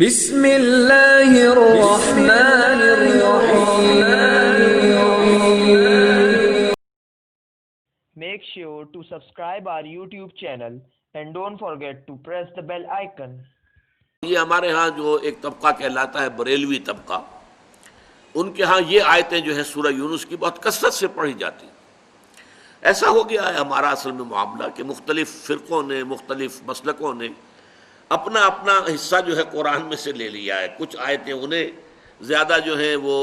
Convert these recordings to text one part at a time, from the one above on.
بسم اللہ الرحمن الرحیم. Make sure to subscribe our YouTube channel and don't forget to press the bell icon. یہ ہمارے ہاں جو ایک طبقہ کہلاتا ہے بریلوی طبقہ، ان کے ہاں یہ آیتیں جو ہیں سورہ یونس کی بہت کثرت سے پڑھی جاتی. ایسا ہو گیا ہے ہمارا اصل میں معاملہ کہ مختلف فرقوں نے، مختلف مسلکوں نے اپنا اپنا حصہ جو ہے قرآن میں سے لے لیا ہے. کچھ آیتیں انہیں زیادہ جو ہیں وہ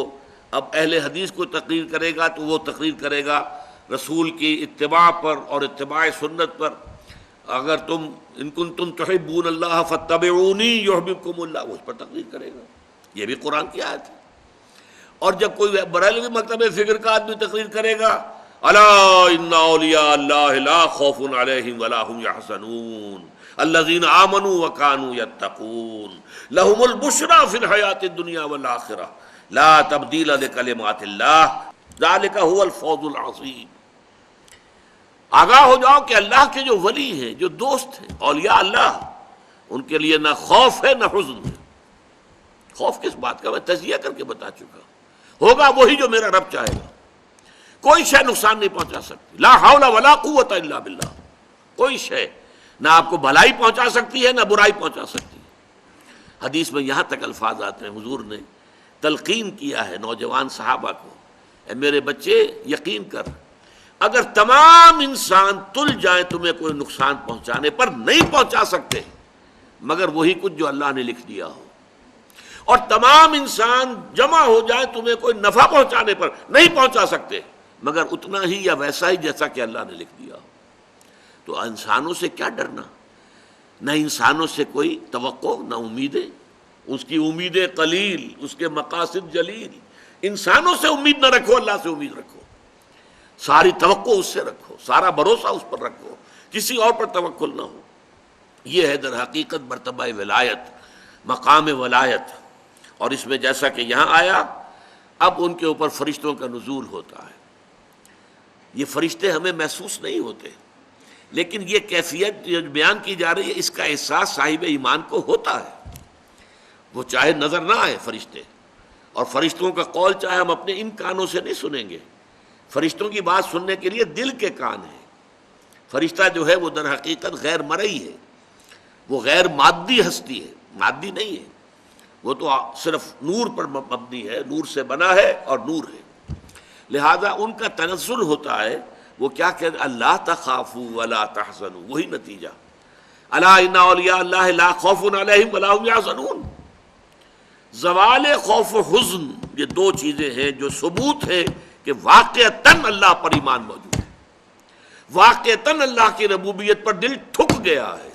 اب اہل حدیث کو تقریر کرے گا تو وہ تقریر کرے گا رسول کی اتباع پر اور اتباع سنت پر. اگر تم ان کنتم تحبون اللہ فاتبعونی یحببکم اللہ، اس پر تقریر کرے گا. یہ بھی قرآن کی آیت ہے. اور جب کوئی بریلوی مکتب فکر کا آدمی تقریر کرے گا الا ان اولیاء اللہ لا خوف علیہم ولا هم یحزنون الذین آمنوا وکانوا یتقون لهم البشری فی الحیاۃ الدنیا والآخرہ لا تبدیل لکلمات اللہ ذلک هو الفوز العظیم. آگاہ ہو جاؤ کہ اللہ کے جو ولی ہیں، جو دوست ہیں، اولیاء اللہ، ان کے لیے نہ خوف ہے نہ حزن ہے. خوف کس بات کا؟ میں تجزیہ کر کے بتا چکا. ہوگا وہی جو میرا رب چاہے گا. کوئی شے نقصان نہیں پہنچا سکتی. لا حول ولا قوت الا باللہ. کوئی شے نہ آپ کو بھلائی پہنچا سکتی ہے نہ برائی پہنچا سکتی ہے. حدیث میں یہاں تک الفاظ آتے ہیں، حضور نے تلقین کیا ہے نوجوان صحابہ کو، اے میرے بچے یقین کر، اگر تمام انسان تل جائیں تمہیں کوئی نقصان پہنچانے پر نہیں پہنچا سکتے مگر وہی کچھ جو اللہ نے لکھ دیا ہو، اور تمام انسان جمع ہو جائیں تمہیں کوئی نفع پہنچانے پر نہیں پہنچا سکتے مگر اتنا ہی یا ویسا ہی جیسا کہ اللہ نے لکھ دیا ہو. تو انسانوں سے کیا ڈرنا؟ نہ انسانوں سے کوئی توقع نہ امیدیں. اس کی امیدیں قلیل، اس کے مقاصد جلیل. انسانوں سے امید نہ رکھو، اللہ سے امید رکھو. ساری توقع اس سے رکھو، سارا بھروسہ اس پر رکھو، کسی اور پر توکل نہ ہو. یہ ہے در حقیقت مرتبہ ولایت، مقام ولایت. اور اس میں جیسا کہ یہاں آیا، اب ان کے اوپر فرشتوں کا نزول ہوتا ہے. یہ فرشتے ہمیں محسوس نہیں ہوتے، لیکن یہ کیفیت جو بیان کی جا رہی ہے اس کا احساس صاحب ایمان کو ہوتا ہے. وہ چاہے نظر نہ آئے فرشتے، اور فرشتوں کا قول چاہے ہم اپنے ان کانوں سے نہیں سنیں گے. فرشتوں کی بات سننے کے لیے دل کے کان ہیں. فرشتہ جو ہے وہ در حقیقت غیر مرئی ہے، وہ غیر مادی ہستی ہے، مادی نہیں ہے. وہ تو صرف نور پر مبنی ہے، نور سے بنا ہے اور نور ہے. لہذا ان کا تنزل ہوتا ہے. وہ کیا کہتے ہیں؟ اللہ تخافوا ولا تحزنوا. وہی نتیجہ، الا ان اولیاء اللہ لا خوف علیہم ولا هم یحزنون. زوال خوف و حزن، یہ دو چیزیں ہیں جو ثبوت ہے کہ واقعتاً اللہ پر ایمان موجود ہے. واقعتاً اللہ کی ربوبیت پر دل ٹھک گیا ہے.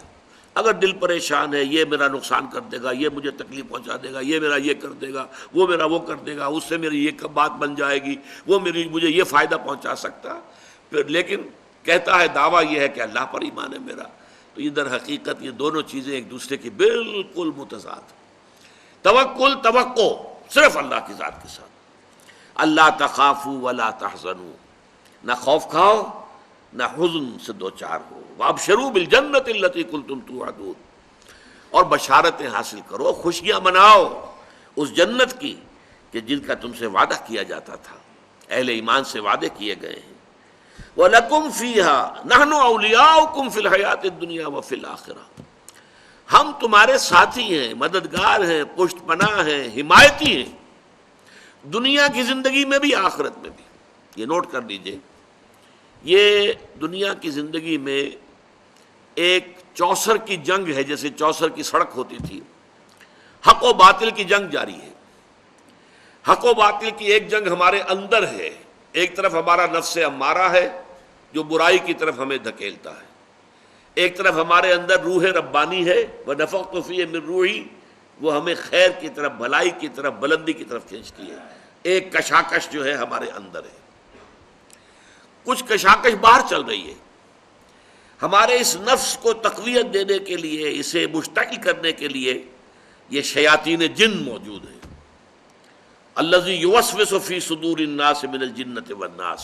اگر دل پریشان ہے، یہ میرا نقصان کر دے گا، یہ مجھے تکلیف پہنچا دے گا، یہ میرا یہ کر دے گا، وہ میرا وہ کر دے گا، اس سے میری یہ بات بن جائے گی، وہ مجھے یہ فائدہ پہنچا سکتا، لیکن کہتا ہے دعویٰ یہ ہے کہ اللہ پر ایمان ہے میرا. تو یہ در حقیقت یہ دونوں چیزیں ایک دوسرے کی بالکل متضاد. توکل، توقع صرف اللہ کی ذات کے ساتھ. اللہ تخافوا ولا تحزنوا، نہ خوف کھاؤ نہ حزن سے دو چار ہو. وابشروا بالجنۃ التي كنتم توعدون، اور بشارتیں حاصل کرو، خوشیاں مناؤ اس جنت کی کہ جن کا تم سے وعدہ کیا جاتا تھا، اہل ایمان سے وعدے کیے گئے ہیں. وَلَكُمْ فِيهَا نَحْنُ أَوْلِيَاؤُكُمْ فِي الْحَيَاةِ الدُّنْيَا وَفِي الْآخِرَةِ. ہم تمہارے ساتھی ہیں، مددگار ہیں، پشت پناہ ہیں، حمایتی ہیں، دنیا کی زندگی میں بھی آخرت میں بھی. یہ نوٹ کر لیجئے، یہ دنیا کی زندگی میں ایک چوسر کی جنگ ہے. جیسے چوسر کی سڑک ہوتی تھی، حق و باطل کی جنگ جاری ہے. حق و باطل کی ایک جنگ ہمارے اندر ہے. ایک طرف ہمارا نفس امارہ ہے جو برائی کی طرف ہمیں دھکیلتا ہے، ایک طرف ہمارے اندر روح ربانی ہے وَنَفَخْتُ فِيهِ مِن رُوحِي، وہ ہمیں خیر کی طرف، بھلائی کی طرف، بلندی کی طرف کھینچتی ہے. ایک کشاکش جو ہے ہمارے اندر ہے. کچھ کشاکش باہر چل رہی ہے. ہمارے اس نفس کو تقویت دینے کے لیے، اسے مشتعل کرنے کے لیے یہ شیاطین جن موجود ہیں. الذی یوسوس فی صدور الناس من الجنۃ والناس.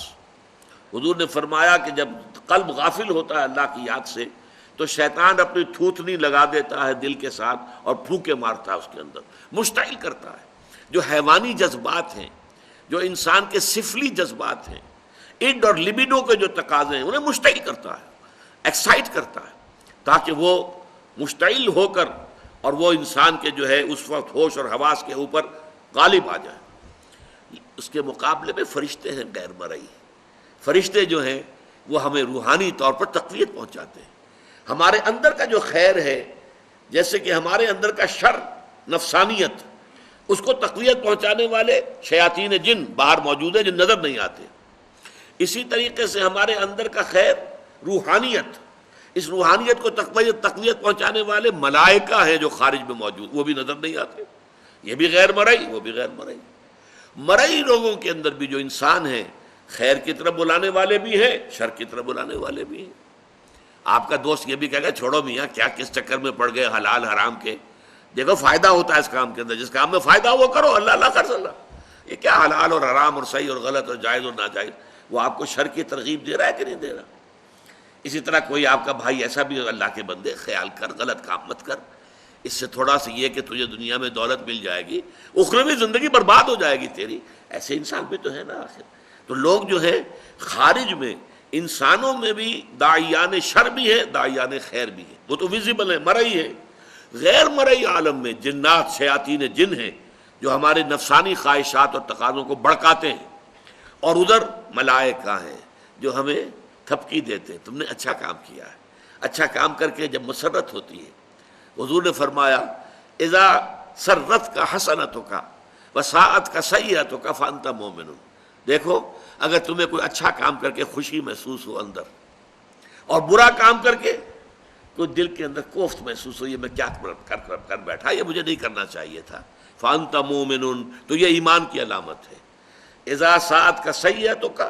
حضور نے فرمایا کہ جب قلب غافل ہوتا ہے اللہ کی یاد سے تو شیطان اپنی تھوتنی لگا دیتا ہے دل کے ساتھ اور پھونکے مارتا ہے اس کے اندر، مشتعل کرتا ہے۔ جو حیوانی جذبات ہیں، جو انسان کے سفلی جذبات ہیں، اڈ اور لبیڈو کے جو تقاضے ہیں، انہیں مشتعل کرتا ہے، ایکسائٹ کرتا ہے، تاکہ وہ مشتعل ہو کر اور وہ انسان کے جو ہے اس وقت ہوش اور حواس کے اوپر غالب آ جائے۔ اس کے مقابلے میں فرشتے ہیں غیر مرئی۔ فرشتے جو ہیں وہ ہمیں روحانی طور پر تقویت پہنچاتے ہیں۔ ہمارے اندر کا جو خیر ہے، جیسے کہ ہمارے اندر کا شر، نفسانیت، اس کو تقویت پہنچانے والے شیاطین جن باہر موجود ہیں جو نظر نہیں آتے، اسی طریقے سے ہمارے اندر کا خیر، روحانیت، اس روحانیت کو تقویت پہنچانے والے ملائکہ ہیں جو خارج میں موجود، وہ بھی نظر نہیں آتے، یہ بھی غیر مرئی، وہ بھی غیر مرئی۔ مرئی لوگوں کے اندر بھی جو انسان ہیں، خیر کی طرف بلانے والے بھی ہیں، شر کی طرف بلانے والے بھی ہیں۔ آپ کا دوست یہ بھی کہے گا چھوڑو میاں کیا کس چکر میں پڑ گئے حلال حرام کے، دیکھو فائدہ ہوتا ہے اس کام کے اندر، جس کام میں فائدہ ہو وہ کرو، اللہ اللہ خرچ اللہ۔ یہ کیا حلال اور حرام اور صحیح اور غلط اور جائز اور ناجائز، وہ آپ کو شر کی ترغیب دے رہا ہے کہ نہیں دے رہا؟ اسی طرح کوئی آپ کا بھائی ایسا بھی، اللہ کے بندے خیال کر، غلط کام مت کر، اس سے تھوڑا سا یہ کہ تجھے دنیا میں دولت مل جائے گی، اخروی زندگی برباد ہو جائے گی تیری، ایسے انسان بھی تو ہے نا آخر۔ تو لوگ جو ہے خارج میں، انسانوں میں بھی داعیان شر بھی ہے، داعیان خیر بھی ہے، وہ تو ویزیبل ہے، مرئی ہے۔ غیر مرئی عالم میں جنات، شیاطین جن ہیں جو ہمارے نفسانی خواہشات اور تقاضوں کو بڑکاتے ہیں، اور ادھر ملائکہ ہیں جو ہمیں تھپکی دیتے ہیں، تم نے اچھا کام کیا ہے۔ اچھا کام کر کے جب مسرت ہوتی ہے، حضور نے فرمایا اذا سرت کا حسنتک وساءت کا سیئتک فانت مومن۔ دیکھو اگر تمہیں کوئی اچھا کام کر کے خوشی محسوس ہو اندر، اور برا کام کر کے کوئی دل کے اندر کوفت محسوس ہو، یہ میں کیا کر بیٹھا، یہ مجھے نہیں کرنا چاہیے تھا، فانت مومن، تو یہ ایمان کی علامت ہے۔ اذا ساءت کا سیئتک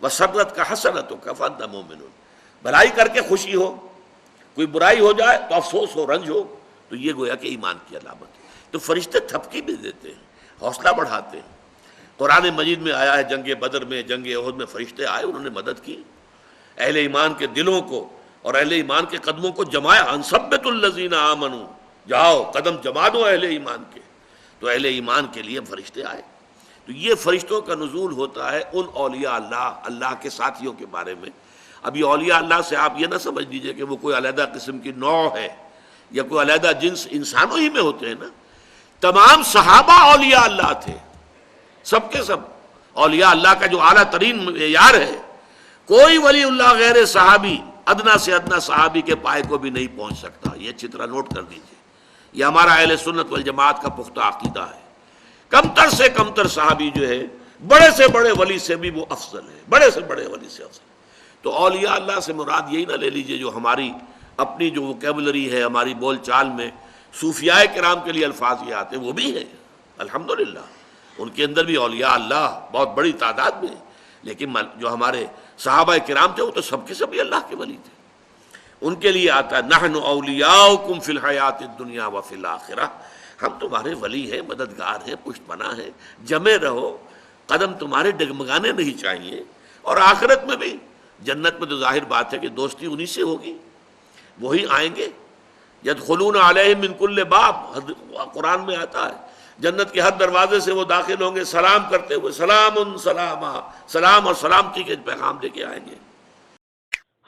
وسرت کا حسنتک فانت مومن، بھلائی کر کے خوشی ہو، کوئی برائی ہو جائے تو افسوس ہو، رنج ہو، تو یہ گویا کہ ایمان کی علامت ہے۔ تو فرشتے تھپکی بھی دیتے ہیں، حوصلہ بڑھاتے ہیں۔ قرآن مجید میں آیا ہے جنگ بدر میں، جنگ احد میں فرشتے آئے، انہوں نے مدد کی، اہل ایمان کے دلوں کو اور اہل ایمان کے قدموں کو جمایا۔ انثبت الذین آمنوا، جاؤ قدم جما دو اہل ایمان کے، تو اہل ایمان کے لیے فرشتے آئے۔ تو یہ فرشتوں کا نزول ہوتا ہے ان اولیاء اللہ، اللہ کے ساتھیوں کے بارے میں۔ ابھی اولیاء اللہ سے آپ یہ نہ سمجھ لیجئے کہ وہ کوئی علیحدہ قسم کی نوع ہے یا کوئی علیحدہ جنس، انسانوں ہی میں ہوتے ہیں نا۔ تمام صحابہ اولیاء اللہ تھے، سب کے سب اولیاء اللہ کا جو اعلیٰ ترین معیار ہے، کوئی ولی اللہ غیر صحابی ادنا سے ادنا صحابی کے پائے کو بھی نہیں پہنچ سکتا۔ یہ اچھی طرح نوٹ کر دیجئے، یہ ہمارا اہل سنت والجماعت کا پختہ عقیدہ ہے۔ کمتر سے کمتر صحابی جو ہے بڑے سے بڑے ولی سے بھی وہ افضل ہے، بڑے سے بڑے ولی سے افضل۔ تو اولیاء اللہ سے مراد یہی نہ لے لیجئے جو ہماری اپنی جو ووکیبلری ہے، ہماری بول چال میں صوفیاء کرام کے لیے الفاظ یہ آتے ہیں، وہ بھی ہیں الحمدللہ، ان کے اندر بھی اولیاء اللہ بہت بڑی تعداد میں، لیکن جو ہمارے صحابہ کرام تھے وہ تو سب کے سب اللہ کے ولی تھے۔ ان کے لیے آتا ہے نحن اولیاؤکم فی الحیات الدنیا وفی الآخرہ، ہم تمہارے ولی ہیں، مددگار ہیں، پشت پناہ ہیں، جمے رہو، قدم تمہارے ڈگمگانے نہیں چاہیے، اور آخرت میں بھی، جنت میں تو ظاہر بات ہے کہ دوستی انہی سے ہوگی، وہی آئیں گے۔ یدخلون علیہم من کل باب، قرآن میں آتا ہے جنت کے ہر دروازے سے وہ داخل ہوں گے سلام کرتے ہوئے، سلام سلاما، سلام اور سلامتی کے پیغام لے کے آئیں گے۔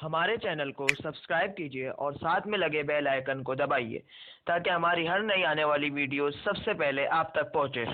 ہمارے چینل کو سبسکرائب کیجیے اور ساتھ میں لگے بیل آئیکن کو دبائیے تاکہ ہماری ہر نئی آنے والی ویڈیو سب سے پہلے آپ تک پہنچے۔